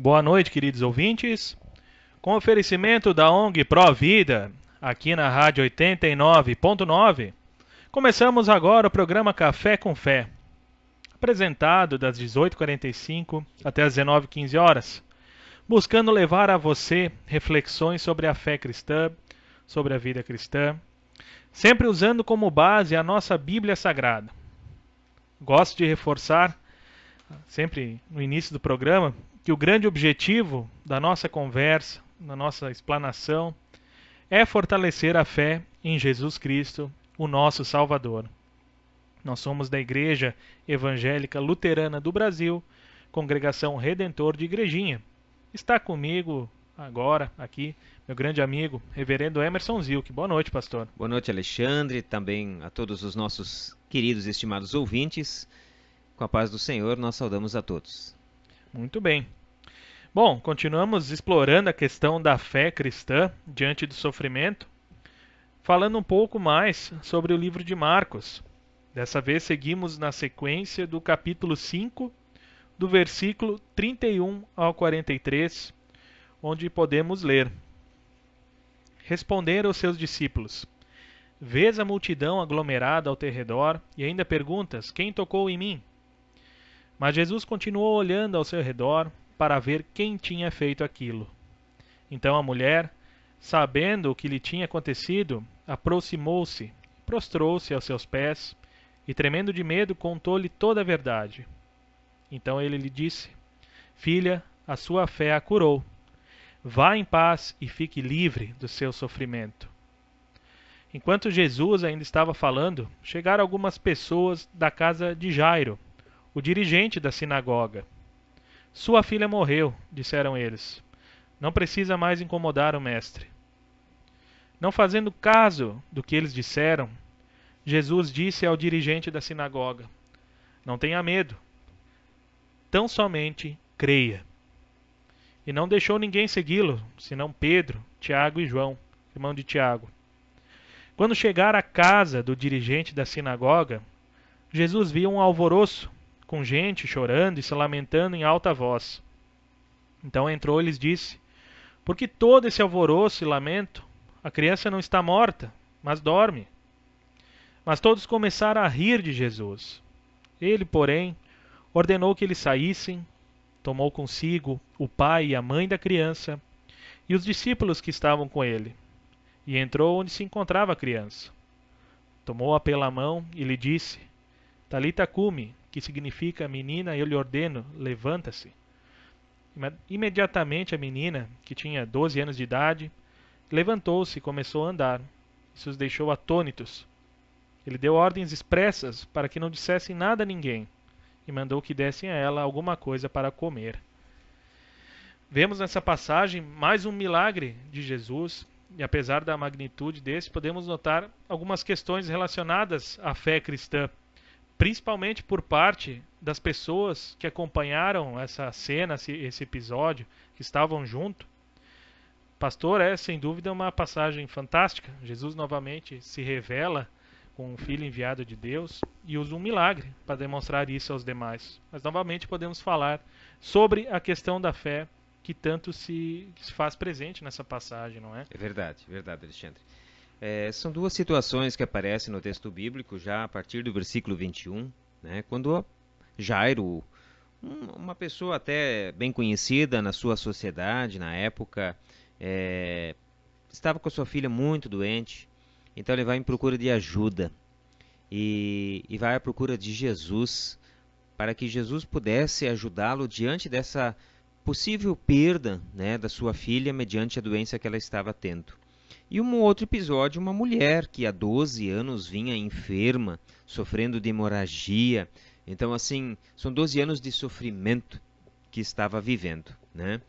Boa noite, queridos ouvintes. Com oferecimento da ONG Pro Vida, aqui na Rádio 89.9, começamos agora o programa Café com Fé, apresentado das 18h45 até as 19h15 horas, buscando levar a você reflexões sobre a fé cristã, sobre a vida cristã, sempre usando como base a nossa Bíblia Sagrada. Gosto de reforçar, sempre no início do programa, que o grande objetivo da nossa conversa, da nossa explanação, é fortalecer a fé em Jesus Cristo, o nosso Salvador. Nós somos da Igreja Evangélica Luterana do Brasil, Congregação Redentor de Igrejinha. Está comigo agora, aqui, meu grande amigo, Reverendo Emerson Zilk. Boa noite, pastor. Boa noite, Alexandre, também a todos os nossos queridos e estimados ouvintes. Com a paz do Senhor, nós saudamos a todos. Muito bem. Bom, continuamos explorando a questão da fé cristã diante do sofrimento, falando um pouco mais sobre o livro de Marcos. Dessa vez seguimos na sequência do capítulo 5, do versículo 31 ao 43, onde podemos ler: Responderam os seus discípulos: Vês a multidão aglomerada ao teu redor e ainda perguntas: Quem tocou em mim? Mas Jesus continuou olhando ao seu redor para ver quem tinha feito aquilo. Então a mulher, sabendo o que lhe tinha acontecido, aproximou-se, prostrou-se aos seus pés e, tremendo de medo, contou-lhe toda a verdade. Então ele lhe disse: Filha, a sua fé a curou. Vá em paz e fique livre do seu sofrimento. Enquanto Jesus ainda estava falando, chegaram algumas pessoas da casa de Jairo, o dirigente da sinagoga. Sua filha morreu, disseram eles. Não precisa mais incomodar o mestre. Não fazendo caso do que eles disseram, Jesus disse ao dirigente da sinagoga: Não tenha medo, tão somente creia. E não deixou ninguém segui-lo, senão Pedro, Tiago e João, irmão de Tiago. Quando chegaram à casa do dirigente da sinagoga, Jesus viu um alvoroço, com gente chorando e se lamentando em alta voz. Então entrou e lhes disse: Por que todo esse alvoroço e lamento? A criança não está morta, mas dorme. Mas todos começaram a rir de Jesus. Ele, porém, ordenou que eles saíssem, tomou consigo o pai e a mãe da criança e os discípulos que estavam com ele, e entrou onde se encontrava a criança. Tomou-a pela mão e lhe disse: Talita cumi, que significa: menina, eu lhe ordeno, levanta-se. Imediatamente a menina, que tinha 12 anos de idade, levantou-se e começou a andar. Isso os deixou atônitos. Ele deu ordens expressas para que não dissessem nada a ninguém e mandou que dessem a ela alguma coisa para comer. Vemos nessa passagem mais um milagre de Jesus, e apesar da magnitude desse, podemos notar algumas questões relacionadas à fé cristã, principalmente por parte das pessoas que acompanharam essa cena, esse episódio, que estavam junto. Pastor, é sem dúvida uma passagem fantástica. Jesus novamente se revela com um filho enviado de Deus e usa um milagre para demonstrar isso aos demais. Mas novamente podemos falar sobre a questão da fé que tanto se faz presente nessa passagem, não é? É verdade, Alexandre. São duas situações que aparecem no texto bíblico já a partir do versículo 21, né, quando Jairo, uma pessoa até bem conhecida na sua sociedade, na época, estava com a sua filha muito doente, então ele vai em procura de ajuda e vai à procura de Jesus para que Jesus pudesse ajudá-lo diante dessa possível perda, né, da sua filha mediante a doença que ela estava tendo. E um outro episódio, uma mulher que há 12 anos vinha enferma, sofrendo de hemorragia. Então, assim, são 12 anos de sofrimento que estava vivendo, né?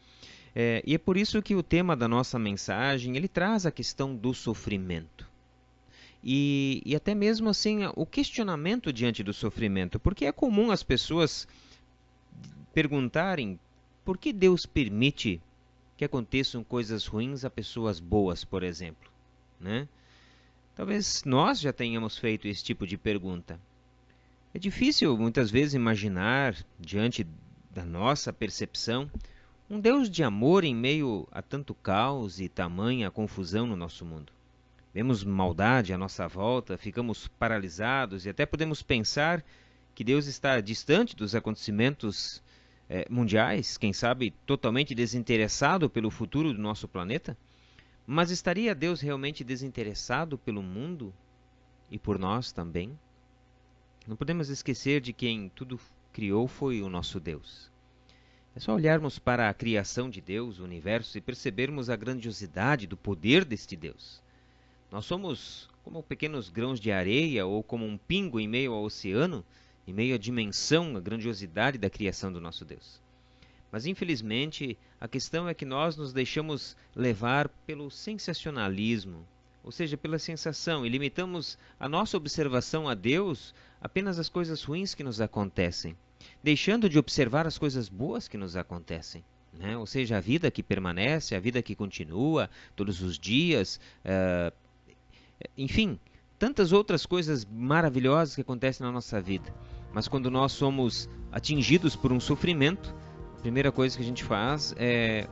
E é por isso que o tema da nossa mensagem, ele traz a questão do sofrimento. E até mesmo, assim, o questionamento diante do sofrimento. Porque é comum as pessoas perguntarem por que Deus permite que aconteçam coisas ruins a pessoas boas, por exemplo, né? Talvez nós já tenhamos feito esse tipo de pergunta. É difícil muitas vezes imaginar, diante da nossa percepção, Um Deus de amor em meio a tanto caos e tamanha confusão no nosso mundo. Vemos maldade à nossa volta, ficamos paralisados e até podemos pensar que Deus está distante dos acontecimentos mundiais, quem sabe totalmente desinteressado pelo futuro do nosso planeta. Mas estaria Deus realmente desinteressado pelo mundo e por nós também? Não podemos esquecer de quem tudo criou foi o nosso Deus. É só olharmos para a criação de Deus, o universo, e percebermos a grandiosidade do poder deste Deus. Nós somos como pequenos grãos de areia ou como um pingo em meio ao oceano, em meio à dimensão, à grandiosidade da criação do nosso Deus. Mas infelizmente a questão é que nós nos deixamos levar pelo sensacionalismo, ou seja, pela sensação, e limitamos a nossa observação a Deus apenas às coisas ruins que nos acontecem, deixando de observar as coisas boas que nos acontecem. Ou seja, a vida que permanece, a vida que continua todos os dias, enfim, tantas outras coisas maravilhosas que acontecem na nossa vida. Mas quando nós somos atingidos por um sofrimento, a primeira coisa que a gente faz é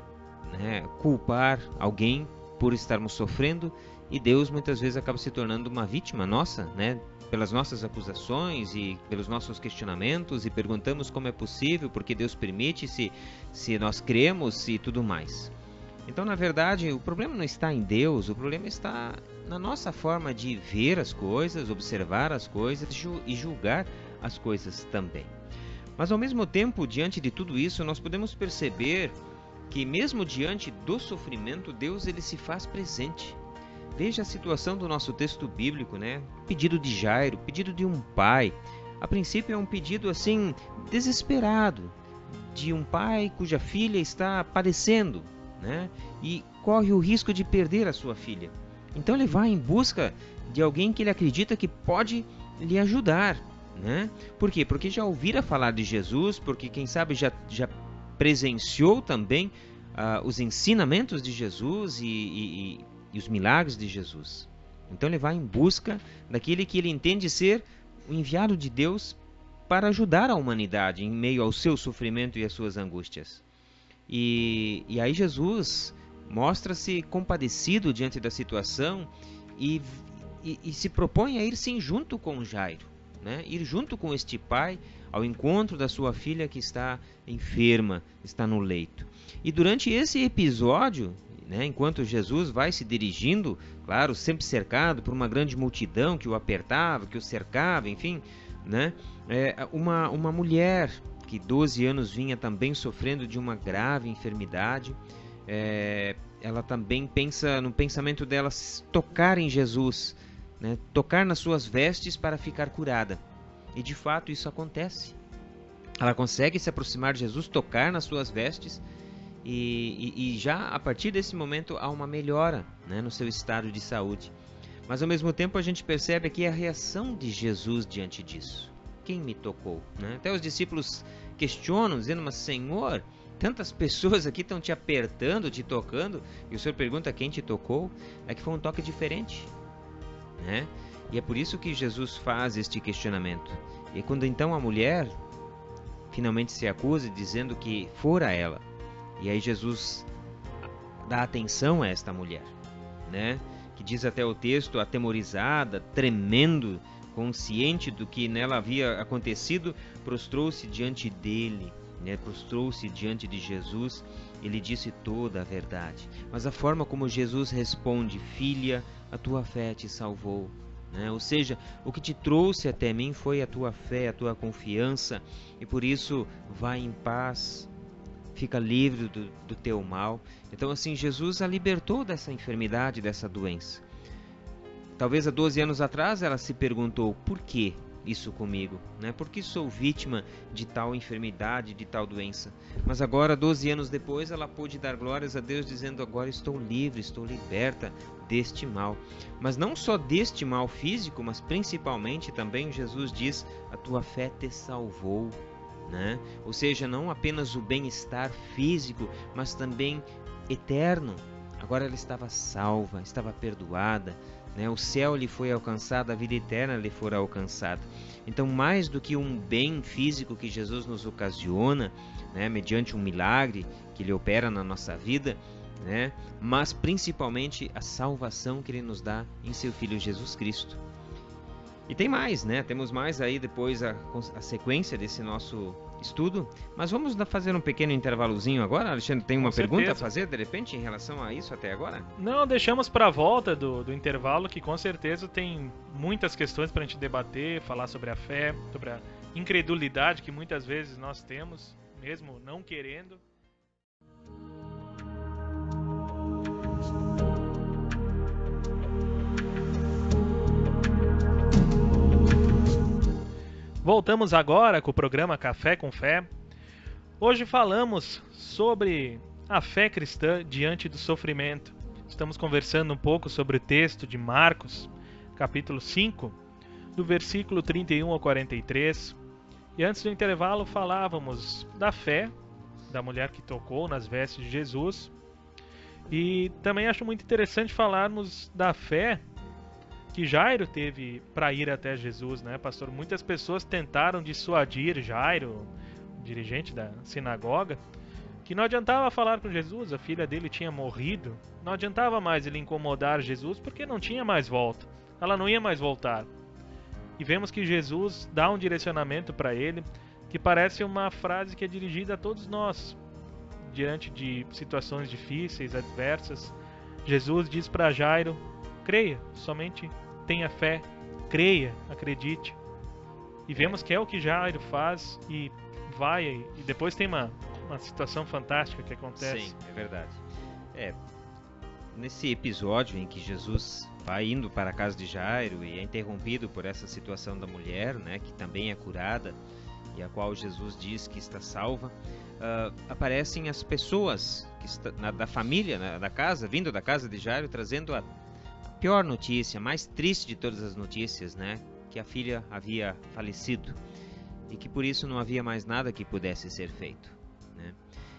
culpar alguém por estarmos sofrendo, e Deus muitas vezes acaba se tornando uma vítima nossa, pelas nossas acusações e pelos nossos questionamentos, e perguntamos como é possível, porque Deus permite, se nós cremos e tudo mais. Então, na verdade, o problema não está em Deus, o problema está na nossa forma de ver as coisas, observar as coisas e julgar as coisas também. Mas, ao mesmo tempo, diante de tudo isso, nós podemos perceber que, mesmo diante do sofrimento, Deus ele se faz presente. Veja a situação do nosso texto bíblico, Pedido de Jairo, pedido de um pai. A princípio é um pedido assim desesperado, de um pai cuja filha está padecendo, e corre o risco de perder a sua filha. Então ele vai em busca de alguém que ele acredita que pode lhe ajudar, Por quê? Porque já ouvira falar de Jesus, porque quem sabe já presenciou também os ensinamentos de Jesus e os milagres de Jesus. Então ele vai em busca daquele que ele entende ser o enviado de Deus para ajudar a humanidade em meio ao seu sofrimento e às suas angústias. E aí Jesus mostra-se compadecido diante da situação e se propõe a ir sim junto com Jairo, ir junto com este pai ao encontro da sua filha que está enferma, está no leito. E durante esse episódio, enquanto Jesus vai se dirigindo, claro, sempre cercado por uma grande multidão que o apertava, que o cercava, enfim, uma mulher que 12 anos vinha também sofrendo de uma grave enfermidade, ela também pensa no pensamento dela tocar em Jesus, tocar nas suas vestes para ficar curada. E de fato isso acontece. Ela consegue se aproximar de Jesus, tocar nas suas vestes, e já a partir desse momento há uma melhora no seu estado de saúde. Mas ao mesmo tempo a gente percebe aqui a reação de Jesus diante disso. Quem me tocou? Até os discípulos questionam, dizendo: mas Senhor, tantas pessoas aqui estão te apertando, te tocando, e o Senhor pergunta quem te tocou. É que foi um toque diferente, E é por isso que Jesus faz este questionamento. E quando então a mulher finalmente se acusa, dizendo que fora ela, e aí Jesus dá atenção a esta mulher, que diz até o texto, atemorizada, tremendo, consciente do que nela havia acontecido, prostrou-se diante dele, prostrou-se diante de Jesus. Ele disse toda a verdade. Mas a forma como Jesus responde: filha, a tua fé te salvou. Ou seja, o que te trouxe até mim foi a tua fé, a tua confiança, e por isso vai em paz, fica livre do teu mal. Então assim, Jesus a libertou dessa enfermidade, dessa doença. Talvez há 12 anos atrás ela se perguntou: por que isso comigo? Por que sou vítima de tal enfermidade, de tal doença? Mas agora, 12 anos depois, ela pôde dar glórias a Deus, dizendo: agora estou livre, estou liberta deste mal. Mas não só deste mal físico, mas principalmente também Jesus diz: a tua fé te salvou. Ou seja, não apenas o bem-estar físico, mas também eterno. Agora ela estava salva, estava perdoada, o céu lhe foi alcançado, a vida eterna lhe fora alcançada. Então, mais do que um bem físico que Jesus nos ocasiona, né, mediante um milagre que Ele opera na nossa vida, né, mas principalmente a salvação que Ele nos dá em Seu Filho Jesus Cristo. E tem mais, né? Temos mais aí depois a sequência desse nosso estudo, mas vamos fazer um pequeno intervalozinho agora. Alexandre, tem uma pergunta a fazer de repente em relação a isso até agora? Não, deixamos para a volta do intervalo, que com certeza tem muitas questões para a gente debater, falar sobre a fé, sobre a incredulidade que muitas vezes nós temos, mesmo não querendo. Voltamos agora com o programa Café com Fé. Hoje falamos sobre a fé cristã diante do sofrimento. Estamos conversando um pouco sobre o texto de Marcos, capítulo 5, do versículo 31 ao 43. E antes do intervalo falávamos da fé da mulher que tocou nas vestes de Jesus. E também acho muito interessante falarmos da fé que Jairo teve para ir até Jesus, né, pastor? Muitas pessoas tentaram dissuadir Jairo, dirigente da sinagoga, que não adiantava falar com Jesus, a filha dele tinha morrido, não adiantava mais ele incomodar Jesus porque não tinha mais volta, ela não ia mais voltar. E vemos que Jesus dá um direcionamento para ele, que parece uma frase que é dirigida a todos nós, diante de situações difíceis, adversas. Jesus diz para Jairo: creia, somente tenha fé, creia, acredite. E vemos que é o que Jairo faz e vai, e depois tem uma situação fantástica que acontece. Sim, é verdade. Nesse episódio em que Jesus vai indo para a casa de Jairo e é interrompido por essa situação da mulher, né, que também é curada e a qual Jesus diz que está salva, aparecem as pessoas da família, da casa, vindo da casa de Jairo, trazendo a pior notícia, mais triste de todas as notícias, né? Que a filha havia falecido e que por isso não havia mais nada que pudesse ser feito, né?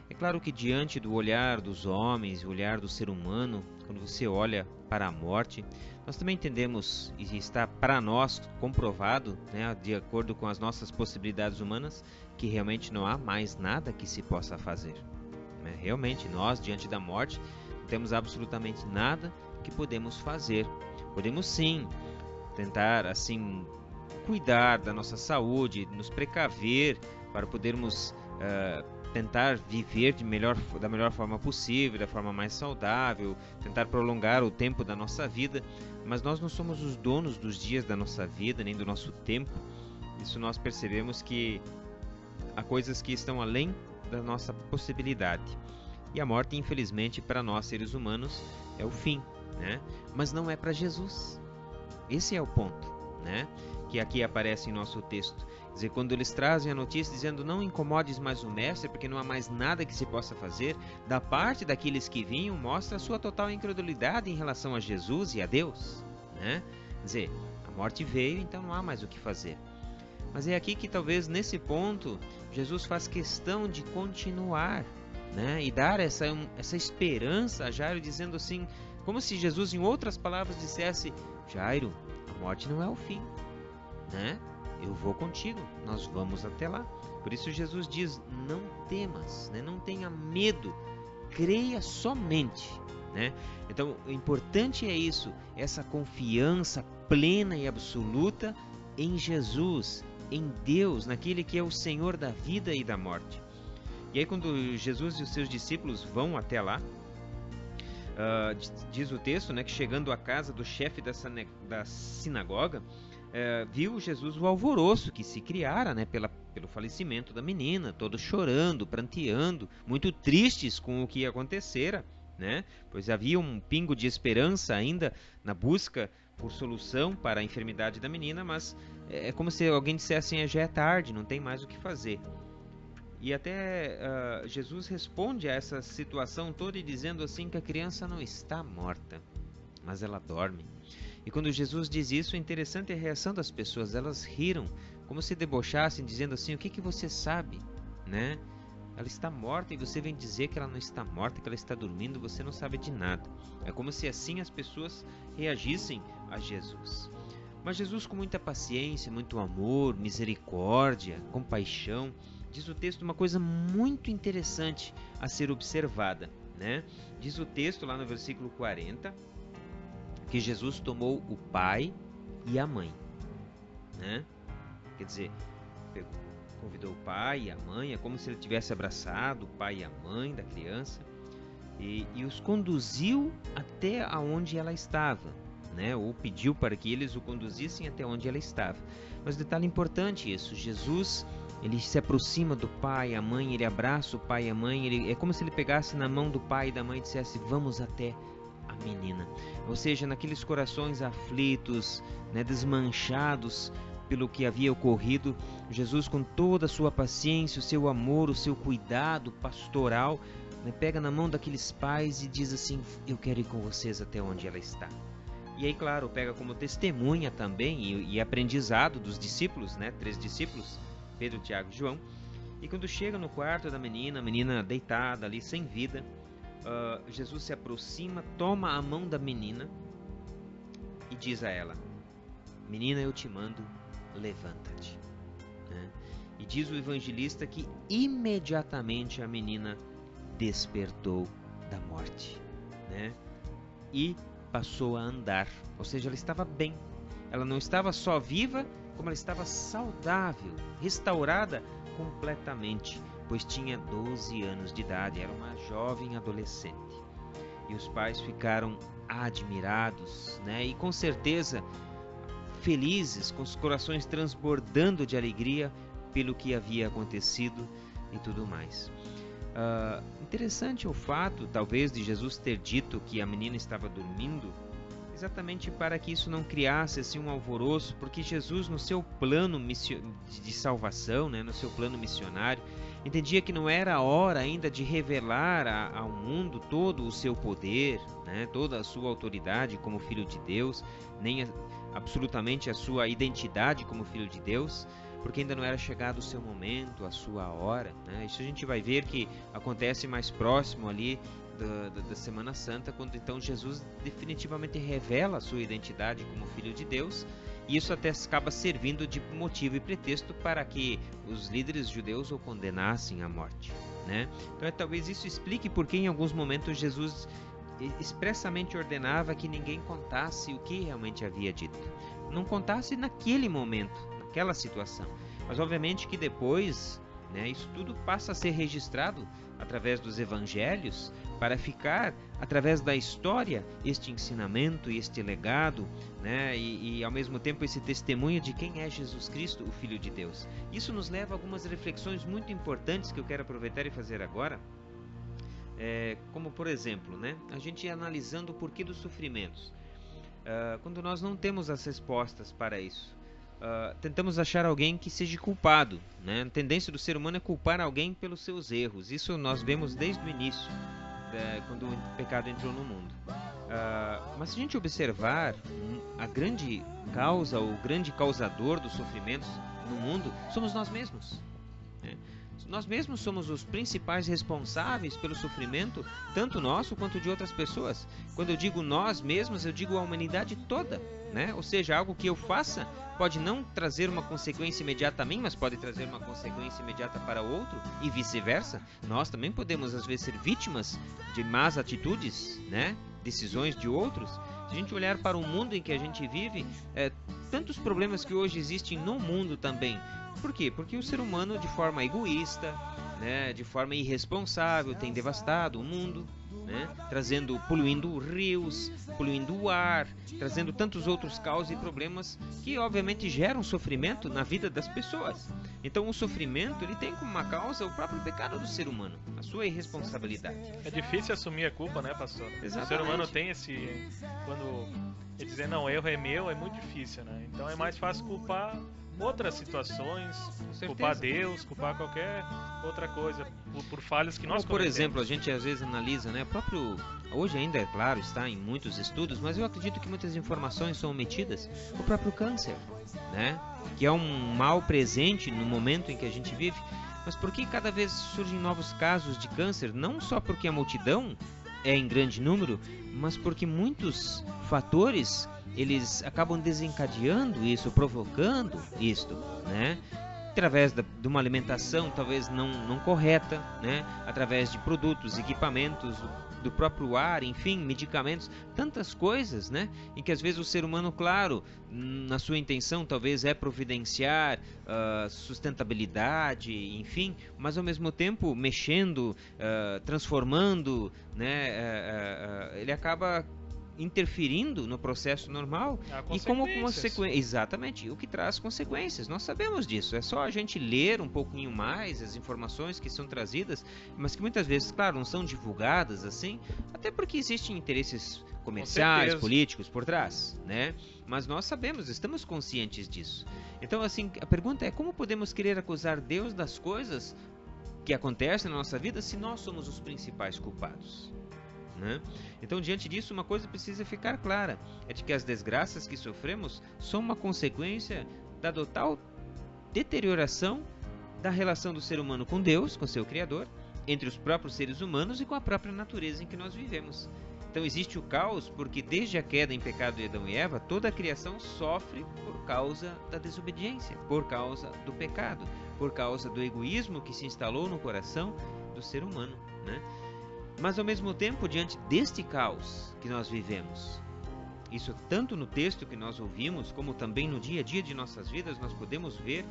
É claro que diante do olhar dos homens, o olhar do ser humano, quando você olha para a morte, nós também entendemos, e está para nós comprovado, né, de acordo com as nossas possibilidades humanas, que realmente não há mais nada que se possa fazer, né? Realmente, nós, diante da morte, não temos absolutamente nada que podemos fazer. Podemos sim tentar assim cuidar da nossa saúde, nos precaver para podermos tentar viver da melhor forma possível, da forma mais saudável, tentar prolongar o tempo da nossa vida, mas nós não somos os donos dos dias da nossa vida, nem do nosso tempo. Isso nós percebemos que há coisas que estão além da nossa possibilidade. E a morte, infelizmente, para nós seres humanos é o fim, né? Mas não é para Jesus. Esse é o ponto, né? Que aqui aparece em nosso texto. Quer dizer, quando eles trazem a notícia dizendo: não incomodes mais o mestre, porque não há mais nada que se possa fazer, da parte daqueles que vinham, mostra a sua total incredulidade em relação a Jesus e a Deus, né? Quer dizer, a morte veio, então não há mais o que fazer. Mas é aqui que talvez nesse ponto Jesus faz questão de continuar, né? E dar essa esperança a Jairo, dizendo assim, como se Jesus, em outras palavras, dissesse: Jairo, a morte não é o fim, né? Eu vou contigo, nós vamos até lá. Por isso Jesus diz: não temas, né? Não tenha medo, creia somente, né? Então, o importante é isso, essa confiança plena e absoluta em Jesus, em Deus, naquele que é o Senhor da vida e da morte. E aí, quando Jesus e os seus discípulos vão até lá, diz o texto, né, que chegando à casa do chefe da sinagoga, viu Jesus o alvoroço que se criara, né, pelo falecimento da menina, todos chorando, pranteando, muito tristes com o que acontecera, né, pois havia um pingo de esperança ainda na busca por solução para a enfermidade da menina, mas é como se alguém dissesse assim: já é tarde, não tem mais o que fazer. E até Jesus responde a essa situação toda dizendo assim que a criança não está morta, mas ela dorme. E quando Jesus diz isso, é interessante a reação das pessoas. Elas riram, como se debochassem, dizendo assim: o que você sabe, né? Ela está morta e você vem dizer que ela não está morta, que ela está dormindo, você não sabe de nada. É como se assim as pessoas reagissem a Jesus. Mas Jesus, com muita paciência, muito amor, misericórdia, compaixão, diz o texto uma coisa muito interessante a ser observada, né? Diz o texto lá no versículo 40 que Jesus tomou o pai e a mãe, né? Quer dizer, convidou o pai e a mãe, é como se ele tivesse abraçado o pai e a mãe da criança e os conduziu até aonde ela estava, né? Ou pediu para que eles o conduzissem até onde ela estava. Mas detalhe importante isso, Jesus, ele se aproxima do pai e a mãe, ele abraça o pai e a mãe, é como se ele pegasse na mão do pai e da mãe e dissesse, vamos até a menina. Ou seja, naqueles corações aflitos, né, desmanchados pelo que havia ocorrido, Jesus, com toda a sua paciência, o seu amor, o seu cuidado pastoral, né, pega na mão daqueles pais e diz assim, eu quero ir com vocês até onde ela está. E aí, claro, pega como testemunha também e aprendizado dos discípulos, né, 3 discípulos, Pedro, Tiago e João. E quando chega no quarto da menina, a menina deitada ali, sem vida, Jesus se aproxima, toma a mão da menina e diz a ela, menina, eu te mando, levanta-te. Né? E diz o evangelista que imediatamente a menina despertou da morte, né? E passou a andar, ou seja, ela estava bem. Ela não estava só viva, como ela estava saudável, restaurada completamente, pois tinha 12 anos de idade, era uma jovem adolescente. E os pais ficaram admirados, né? E com certeza felizes, com os corações transbordando de alegria pelo que havia acontecido e tudo mais. Interessante o fato, talvez, de Jesus ter dito que a menina estava dormindo, exatamente para que isso não criasse assim um alvoroço, porque Jesus, no seu plano de salvação, né, no seu plano missionário, entendia que não era a hora ainda de revelar ao mundo todo o seu poder, né, toda a sua autoridade como Filho de Deus, nem absolutamente a sua identidade como Filho de Deus, porque ainda não era chegado o seu momento, a sua hora, né? Isso a gente vai ver que acontece mais próximo ali da Semana Santa, quando então Jesus definitivamente revela a sua identidade como Filho de Deus, e isso até acaba servindo de motivo e pretexto para que os líderes judeus o condenassem à morte, né? Então talvez isso explique por que em alguns momentos Jesus expressamente ordenava que ninguém contasse o que realmente havia dito. Não contasse naquele momento, naquela situação. Mas obviamente que depois, né, isso tudo passa a ser registrado através dos evangelhos, para ficar através da história este ensinamento e este legado, né, e ao mesmo tempo esse testemunho de quem é Jesus Cristo, o Filho de Deus. Isso nos leva a algumas reflexões muito importantes que eu quero aproveitar e fazer agora. Como por exemplo, né, a gente analisando o porquê dos sofrimentos. Quando nós não temos as respostas para isso, tentamos achar alguém que seja culpado, né? A tendência do ser humano é culpar alguém pelos seus erros. Isso nós vemos desde o início, quando o pecado entrou no mundo. Mas se a gente observar, a grande causa, o grande causador dos sofrimentos no mundo somos nós mesmos, né? Nós mesmos somos os principais responsáveis pelo sofrimento, tanto nosso quanto de outras pessoas. Quando eu digo nós mesmos, eu digo a humanidade toda, né? Ou seja, algo que eu faça pode não trazer uma consequência imediata a mim, mas pode trazer uma consequência imediata para o outro, e vice-versa. Nós também podemos, às vezes, ser vítimas de más atitudes, né? Decisões de outros. Se a gente olhar para o mundo em que a gente vive, tantos problemas que hoje existem no mundo também. Por quê? Porque o ser humano, de forma egoísta, né, de forma irresponsável, tem devastado o mundo, né, poluindo rios, poluindo o ar, trazendo tantos outros causos e problemas que obviamente geram sofrimento na vida das pessoas. Então o sofrimento, ele tem como uma causa o próprio pecado do ser humano, a sua irresponsabilidade. É difícil assumir a culpa, né, pastor? Exatamente. O ser humano tem quando ele dizer não, erro é meu, é muito difícil, né? Então é mais fácil culpar outras situações, culpar Deus, culpar qualquer outra coisa, por falhas que nós cometemos. Por exemplo, a gente às vezes analisa, né, hoje ainda, é claro, está em muitos estudos, mas eu acredito que muitas informações são omitidas. O próprio câncer, né, que é um mal presente no momento em que a gente vive. Mas por que cada vez surgem novos casos de câncer? Não só porque a multidão é em grande número, mas porque muitos fatores eles acabam desencadeando isso, provocando isto, né? através de uma alimentação talvez não correta, né? Através de produtos, equipamentos, do próprio ar, enfim, medicamentos, tantas coisas, né? Em que às vezes o ser humano, claro, na sua intenção talvez é providenciar sustentabilidade, enfim, mas ao mesmo tempo mexendo, transformando, né? Ele acaba interferindo no processo normal e como consequência, exatamente, o que traz consequências. Nós sabemos disso, é só a gente ler um pouquinho mais as informações que são trazidas, mas que muitas vezes, claro, não são divulgadas assim, até porque existem interesses comerciais, políticos por trás, né? Mas nós sabemos, estamos conscientes disso. Então, assim, a pergunta é: como podemos querer acusar Deus das coisas que acontecem na nossa vida se nós somos os principais culpados? Né? Então, diante disso, uma coisa precisa ficar clara: é de que as desgraças que sofremos são uma consequência da total deterioração da relação do ser humano com Deus, com seu Criador, entre os próprios seres humanos e com a própria natureza em que nós vivemos. Então existe o caos porque desde a queda em pecado de Adão e Eva, toda a criação sofre por causa da desobediência, por causa do pecado, por causa do egoísmo que se instalou no coração do ser humano, né? Mas ao mesmo tempo, diante deste caos que nós vivemos, isso tanto no texto que nós ouvimos, como também no dia a dia de nossas vidas, nós podemos ver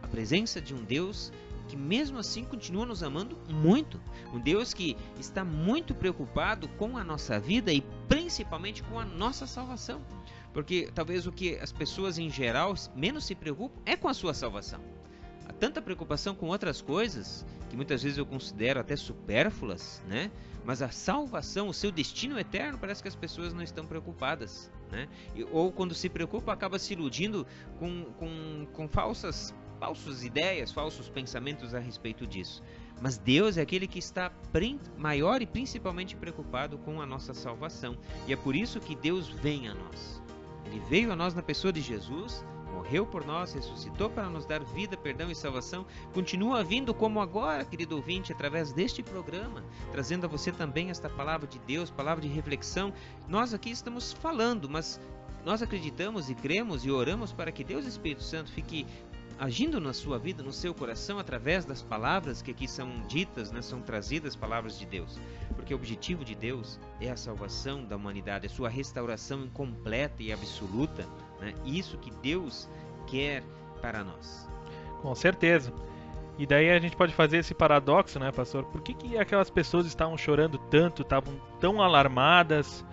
a presença de um Deus que mesmo assim continua nos amando muito. Um Deus que está muito preocupado com a nossa vida e principalmente com a nossa salvação. Porque talvez o que as pessoas em geral menos se preocupam é com a sua salvação. Há tanta preocupação com outras coisas que muitas vezes eu considero até supérfluas, né? Mas a salvação, o seu destino eterno, parece que as pessoas não estão preocupadas, né? Ou quando se preocupa, acaba se iludindo com falsas ideias, falsos pensamentos a respeito disso. Mas Deus é aquele que está maior e principalmente preocupado com a nossa salvação. E é por isso que Deus vem a nós. Ele veio a nós na pessoa de Jesus, morreu por nós, ressuscitou para nos dar vida, perdão e salvação, continua vindo como agora, querido ouvinte, através deste programa, trazendo a você também esta palavra de Deus, palavra de reflexão. Nós aqui estamos falando, mas nós acreditamos e cremos e oramos para que Deus Espírito Santo fique agindo na sua vida, no seu coração, através das palavras que aqui são ditas, né, são trazidas, palavras de Deus. Porque o objetivo de Deus é a salvação da humanidade, a sua restauração completa e absoluta, né? Isso que Deus quer para nós. Com certeza. E daí a gente pode fazer esse paradoxo, né, pastor? Por que aquelas pessoas estavam chorando tanto, estavam tão alarmadas?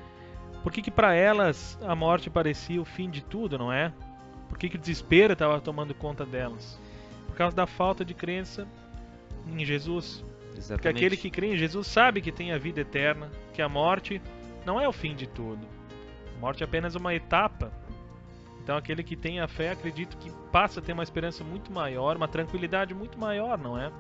Por que para elas a morte parecia o fim de tudo, não é? Por que o desespero estava tomando conta delas? Por causa da falta de crença em Jesus. Exatamente. Porque aquele que crê em Jesus sabe que tem a vida eterna, que a morte não é o fim de tudo. A morte é apenas uma etapa. Então aquele que tem a fé, acredito que passa a ter uma esperança muito maior, uma tranquilidade muito maior, não é?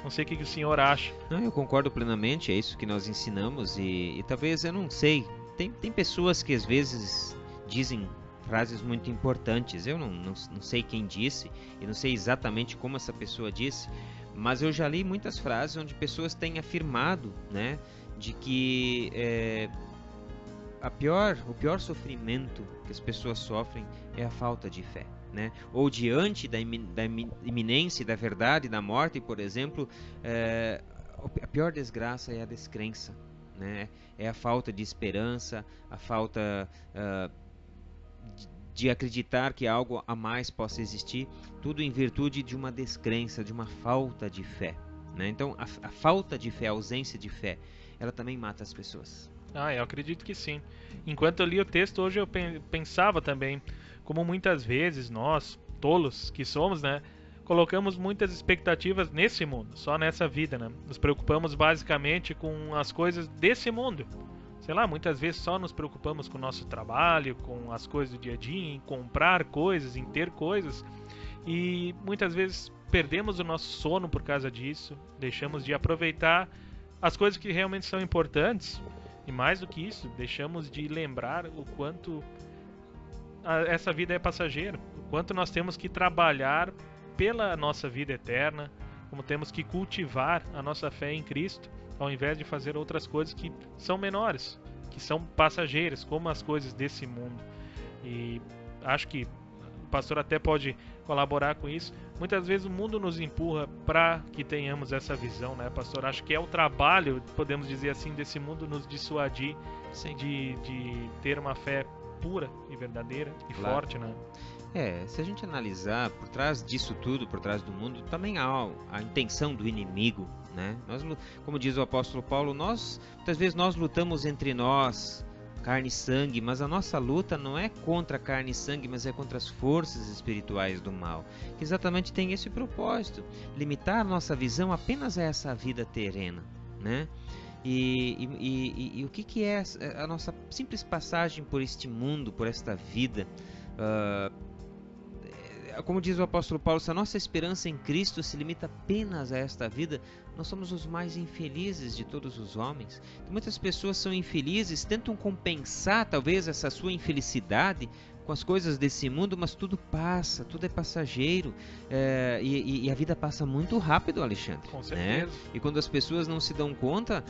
Não sei o que o senhor acha. Não, eu concordo plenamente, é isso que nós ensinamos e talvez, eu não sei, tem pessoas que às vezes dizem frases muito importantes. Eu não sei quem disse e não sei exatamente como essa pessoa disse, mas eu já li muitas frases onde pessoas têm afirmado, né, de que o pior sofrimento que as pessoas sofrem é a falta de fé, né? Ou diante da iminência da verdade, da morte, por exemplo, a pior desgraça é a descrença, né? É a falta de esperança, a falta de acreditar que algo a mais possa existir, tudo em virtude de uma descrença, de uma falta de fé, né? Então a falta de fé, a ausência de fé, ela também mata as pessoas. Eu acredito que sim. Enquanto eu li o texto hoje, eu pensava também como muitas vezes nós, tolos que somos, né, colocamos muitas expectativas nesse mundo, só nessa vida, né? Nos preocupamos basicamente com as coisas desse mundo. Sei lá, muitas vezes só nos preocupamos com o nosso trabalho, com as coisas do dia a dia, em comprar coisas, em ter coisas. E muitas vezes perdemos o nosso sono por causa disso, deixamos de aproveitar as coisas que realmente são importantes. E mais do que isso, deixamos de lembrar o quanto essa vida é passageira, o quanto nós temos que trabalhar pela nossa vida eterna, como temos que cultivar a nossa fé em Cristo, ao invés de fazer outras coisas que são menores, que são passageiras, como as coisas desse mundo. E acho que pastor até pode colaborar com isso. Muitas vezes o mundo nos empurra para que tenhamos essa visão, né, pastor? Acho que é o trabalho, podemos dizer assim, desse mundo nos dissuadir de ter uma fé pura e verdadeira e forte, né? Se a gente analisar por trás disso tudo, por trás do mundo, também há a intenção do inimigo, né? Como diz o apóstolo Paulo, muitas vezes nós lutamos entre nós, carne e sangue, mas a nossa luta não é contra carne e sangue, mas é contra as forças espirituais do mal, que exatamente tem esse propósito, limitar a nossa visão apenas a essa vida terrena, né? E o que é a nossa simples passagem por este mundo, por esta vida? Como diz o apóstolo Paulo, se a nossa esperança em Cristo se limita apenas a esta vida, nós somos os mais infelizes de todos os homens. Muitas pessoas são infelizes, tentam compensar talvez essa sua infelicidade com as coisas desse mundo, mas tudo passa, tudo é passageiro, e a vida passa muito rápido, Alexandre. Com certeza. Né? E quando as pessoas não se dão conta,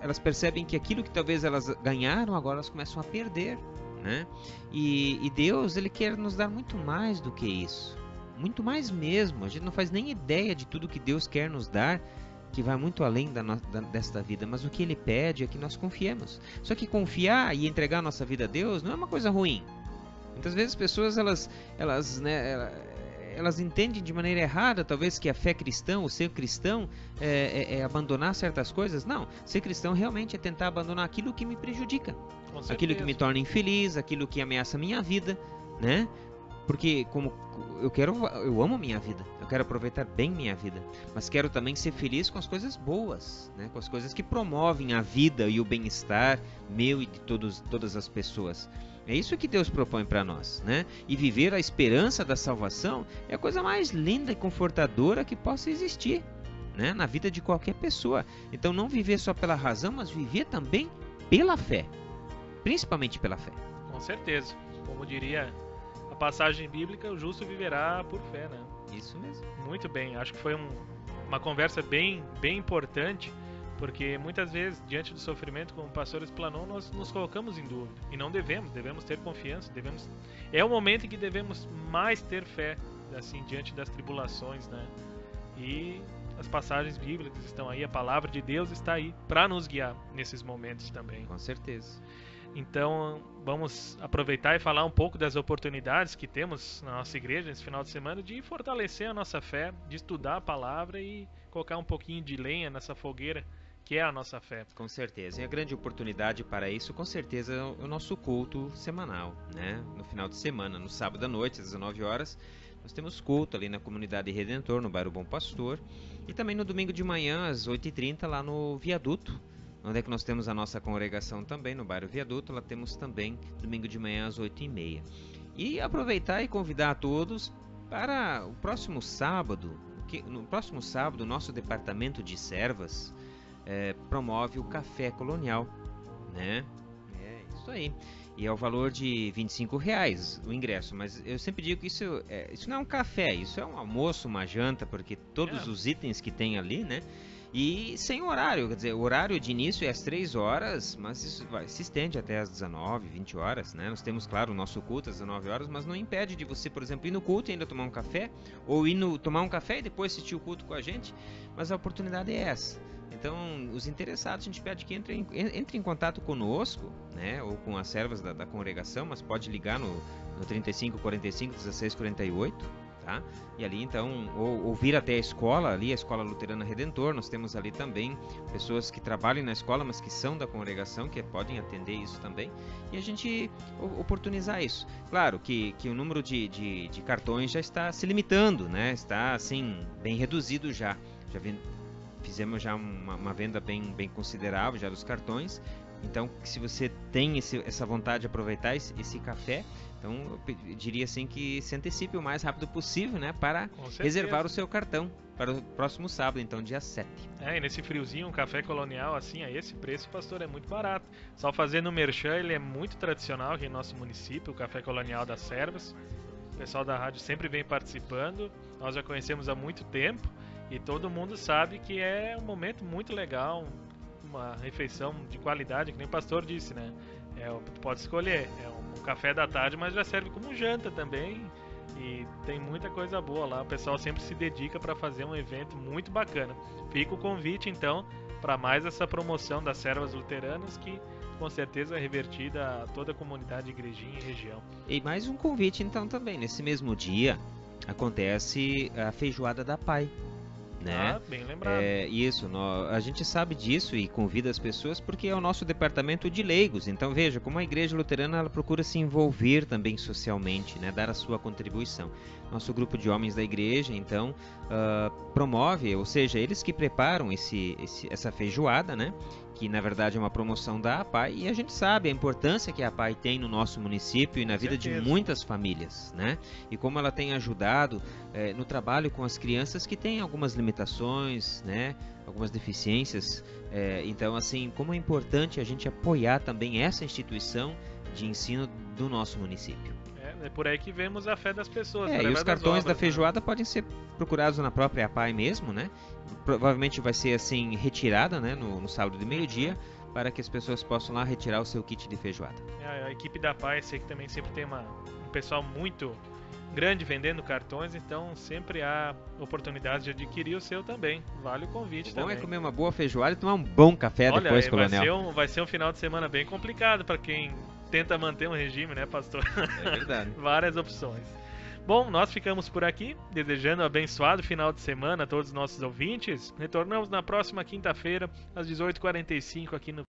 elas percebem que aquilo que talvez elas ganharam, agora elas começam a perder. Né? E Deus, Ele quer nos dar muito mais do que isso, muito mais mesmo. A gente não faz nem ideia de tudo que Deus quer nos dar, que vai muito além desta vida, mas o que Ele pede é que nós confiemos. Só que confiar e entregar a nossa vida a Deus não é uma coisa ruim. Muitas vezes as pessoas elas entendem de maneira errada, talvez, que a fé cristã, o ser cristão, é abandonar certas coisas. Não, ser cristão realmente é tentar abandonar aquilo que me prejudica, aquilo que me torna infeliz, aquilo que ameaça a minha vida, né? Porque como eu amo minha vida, eu quero aproveitar bem minha vida, mas quero também ser feliz com as coisas boas, né? Com as coisas que promovem a vida e o bem-estar meu e de todas as pessoas. É isso que Deus propõe para nós, né? E viver a esperança da salvação é a coisa mais linda e confortadora que possa existir, né? Na vida de qualquer pessoa. Então não viver só pela razão, mas viver também pela fé, principalmente pela fé. Com certeza. Como diria a passagem bíblica, o justo viverá por fé, né? Isso mesmo. Muito bem. Acho que foi uma conversa bem importante. Porque muitas vezes, diante do sofrimento, como o pastor explanou, nós nos colocamos em dúvida. E não devemos ter confiança. É o momento em que devemos mais ter fé, assim, diante das tribulações, né? E as passagens bíblicas estão aí, a palavra de Deus está aí para nos guiar nesses momentos também. Com certeza. Então, vamos aproveitar e falar um pouco das oportunidades que temos na nossa igreja nesse final de semana de fortalecer a nossa fé, de estudar a palavra e colocar um pouquinho de lenha nessa fogueira que é a nossa fé. Com certeza. E a grande oportunidade para isso, com certeza, é o nosso culto semanal, né? No final de semana, no sábado à noite, às 19 horas, nós temos culto ali na Comunidade Redentor, no bairro Bom Pastor. E também no domingo de manhã, às 8h30, lá no Viaduto, onde é que nós temos a nossa congregação também, no bairro Viaduto. Lá temos também, domingo de manhã, às 8h30. E aproveitar e convidar a todos para o próximo sábado. No próximo sábado, o nosso departamento de servas promove o Café Colonial, né? É isso aí. E é o valor de R$25 o ingresso, mas eu sempre digo que isso não é um café, isso é um almoço, uma janta, porque todos os itens que tem ali, né? E sem horário, quer dizer, o horário de início é às 3 horas, mas isso se estende até às 19, 20 horas, né? Nós temos, claro, o nosso culto às 19 horas, mas não impede de você, por exemplo, ir no culto e ainda tomar um café, ou tomar um café e depois assistir o culto com a gente, mas a oportunidade é essa. Então, os interessados, a gente pede que entre em contato conosco, né, ou com as servas da congregação, mas pode ligar no 35 45 16 48, tá? E ali, então, ou vir até a escola, ali, a Escola Luterana Redentor. Nós temos ali também pessoas que trabalham na escola, mas que são da congregação, que podem atender isso também, e a gente oportunizar isso. Claro que o número de cartões já está se limitando, né? Está, assim, bem reduzido já. Fizemos já uma venda bem considerável já dos cartões. Então, se você tem essa vontade de aproveitar esse café, então eu diria assim que se antecipe o mais rápido possível, né, para reservar o seu cartão para o próximo sábado, então dia 7. E nesse friozinho, um café colonial assim, a esse preço, pastor, é muito barato. Só fazendo o merchan, ele é muito tradicional aqui no nosso município, o café colonial das servas. O pessoal da rádio sempre vem participando, nós já conhecemos há muito tempo. E todo mundo sabe que é um momento muito legal, uma refeição de qualidade, que nem o pastor disse, né? Tu pode escolher, é um café da tarde, mas já serve como janta também. E tem muita coisa boa lá. O pessoal sempre se dedica para fazer um evento muito bacana. Fica o convite então para mais essa promoção das servas luteranas, que com certeza é revertida a toda a comunidade igrejinha e região. E mais um convite então também. Nesse mesmo dia acontece a feijoada da PAI. Né? Ah, bem lembrado. Isso, a gente sabe disso e convida as pessoas porque é o nosso departamento de leigos. Então veja, como a igreja luterana ela procura se envolver também socialmente, né? Dar a sua contribuição. Nosso grupo de homens da igreja, então, promove, ou seja, eles que preparam essa feijoada, né? Que na verdade é uma promoção da APAI, e a gente sabe a importância que a APAI tem no nosso município e na vida de muitas famílias, né? E como ela tem ajudado no trabalho com as crianças que têm algumas limitações, né? Algumas deficiências. Então, assim, como é importante a gente apoiar também essa instituição de ensino do nosso município. É por aí que vemos a fé das pessoas. E os cartões da feijoada podem ser procurados na própria APAI mesmo, né? Provavelmente vai ser assim retirada, né, no sábado de meio-dia, para que as pessoas possam lá retirar o seu kit de feijoada. A equipe da APAI, sei que também sempre tem um pessoal muito grande vendendo cartões, então sempre há oportunidade de adquirir o seu também. Vale o convite também. Bom é comer uma boa feijoada e tomar um bom café depois, coronel. Vai ser um final de semana bem complicado para quem tenta manter um regime, né, pastor? É verdade. Várias opções. Bom, nós ficamos por aqui, desejando um abençoado final de semana a todos os nossos ouvintes. Retornamos na próxima quinta-feira, às 18h45, aqui no